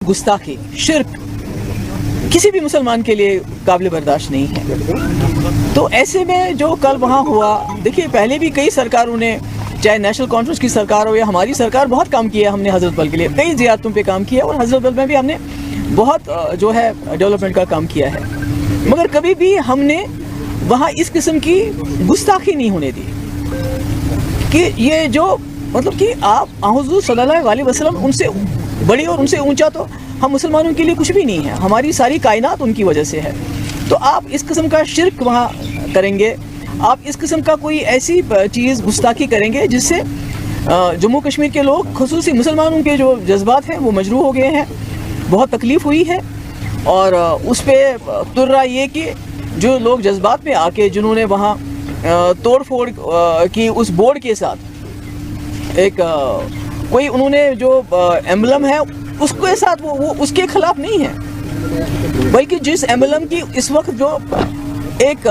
गुस्ताखी, शिर्क किसी भी मुसलमान के लिए काबिल बर्दाश्त नहीं है। तो ऐसे में जो कल वहाँ हुआ, देखिए पहले भी कई सरकारों ने, चाहे नेशनल कॉन्फ्रेंस की सरकार हो या हमारी सरकार, बहुत काम किया हमने हजरत बल के लिए, कई ज़ियारतों पे काम किया और हजरत बल में भी हमने बहुत जो है डेवलपमेंट का काम किया है, मगर कभी भी हमने वहाँ इस किस्म की गुस्ताखी नहीं होने दी कि ये जो मतलब कि आप हुज़ूर सल्लल्लाहु अलैहि वसल्लम उनसे बड़ी और उनसे ऊंचा तो हम मुसलमानों के लिए कुछ भी नहीं है, हमारी सारी कायनात उनकी वजह से है। तो आप इस किस्म का शिर्क वहाँ करेंगे, आप इस किस्म का कोई ऐसी चीज़ गुस्ताखी करेंगे जिससे जम्मू कश्मीर के लोग, खुसूसी मुसलमानों के जो जज्बात हैं वो मजरूह हो गए हैं, बहुत तकलीफ़ हुई है। और उस पर तुर रहा ये कि जो लोग जज्बात में आके जिन्होंने वहाँ तोड़ फोड़ की उस बोर्ड के साथ एक कोई उन्होंने जो एम्बलम है उसके साथ वो उसके खिलाफ नहीं है, बल्कि जिस एम्बलम की इस वक्त जो एक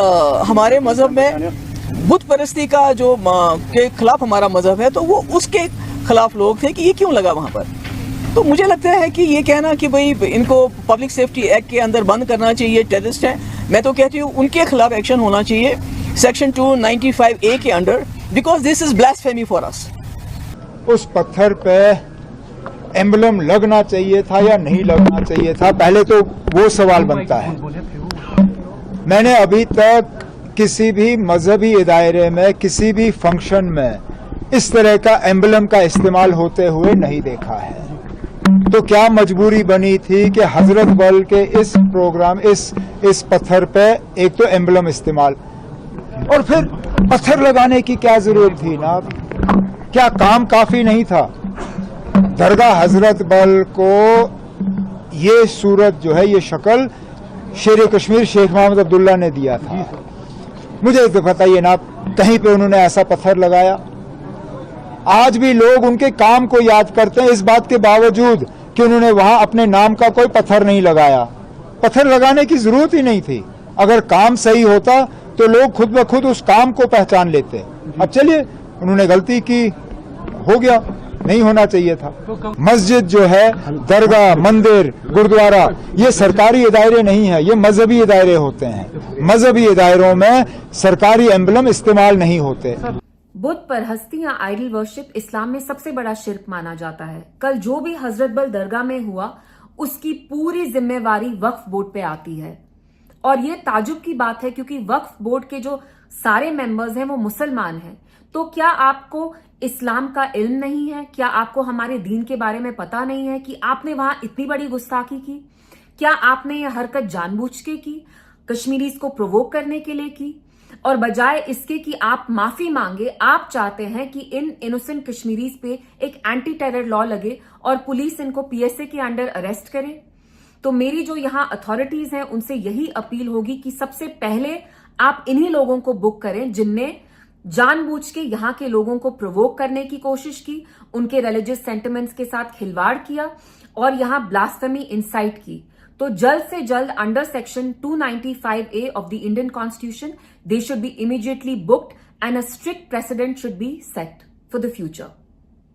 हमारे मज़हब में बुत परस्ती का जो के खिलाफ हमारा मज़हब है, तो वो उसके खिलाफ लोग थे कि ये क्यों लगा वहाँ पर। तो मुझे लगता है कि ये कहना कि भाई इनको पब्लिक सेफ्टी एक्ट के अंदर बंद करना चाहिए, टेररिस्ट हैं, मैं तो कहती हूँ उनके खिलाफ एक्शन होना चाहिए सेक्शन 295A के under, because this is blasphemy for us. उस पत्थर पे एम्बलम लगना चाहिए था या नहीं लगना चाहिए था, पहले तो वो सवाल बनता है। मैंने अभी तक किसी भी मजहबी दायरे में, किसी भी फंक्शन में इस तरह का एम्बलम का इस्तेमाल होते हुए नहीं देखा है। तो क्या मजबूरी बनी थी कि हजरत बल के इस प्रोग्राम, इस पत्थर पे एक तो एम्बलम इस्तेमाल, और फिर पत्थर लगाने की क्या जरूरत थी ना? क्या काम काफी नहीं था? दरगाह हजरत बल को ये सूरत जो है, ये शक्ल शेर कश्मीर शेख मोहम्मद अब्दुल्ला ने दिया था। मुझे तो बताइए ना, कहीं पे उन्होंने ऐसा पत्थर लगाया? आज भी लोग उनके काम को याद करते हैं, इस बात के बावजूद कि उन्होंने वहां अपने नाम का कोई पत्थर नहीं लगाया। पत्थर लगाने की जरूरत ही नहीं थी। अगर काम सही होता तो लोग खुद ब खुद उस काम को पहचान लेते। अब चलिए, उन्होंने गलती की, हो गया, नहीं होना चाहिए था। मस्जिद जो है, दरगाह, मंदिर, गुरुद्वारा, ये सरकारी इदारे नहीं है, ये मजहबी इदारे होते हैं। मजहबी इदारों में सरकारी एम्बलम इस्तेमाल नहीं होते। बुत पर हस्ती या आइडल वर्शिप इस्लाम में सबसे बड़ा शिर्क माना जाता है। कल जो भी हजरत बल दरगाह में हुआ, उसकी पूरी जिम्मेवारी वक्फ बोर्ड पे आती है। और ये ताजुब की बात है क्योंकि वक्फ बोर्ड के जो सारे मेंबर्स हैं वो मुसलमान हैं। तो क्या आपको इस्लाम का इल्म नहीं है? क्या आपको हमारे दीन के बारे में पता नहीं है कि आपने वहां इतनी बड़ी गुस्ताखी की? क्या आपने ये हरकत जानबूझ के की, कश्मीरीज को प्रोवोक करने के लिए की? और बजाय इसके कि आप माफी मांगे, आप चाहते हैं कि इन इनोसेंट कश्मीरीज पे एक एंटी टेरर लॉ लगे और पुलिस इनको पीएसए के अंडर अरेस्ट करे। तो मेरी जो यहाँ अथॉरिटीज हैं उनसे यही अपील होगी कि सबसे पहले आप इन्हीं लोगों को बुक करें जिनने जानबूझ के यहाँ के लोगों को प्रोवोक करने की कोशिश की, उनके रिलीजियस सेंटिमेंट्स के साथ खिलवाड़ किया और यहाँ ब्लास्फेमी इंसाइट की। तो जल्द से जल्द under section 295A of the Indian Constitution, they should be immediately booked and a strict precedent should be set for the future.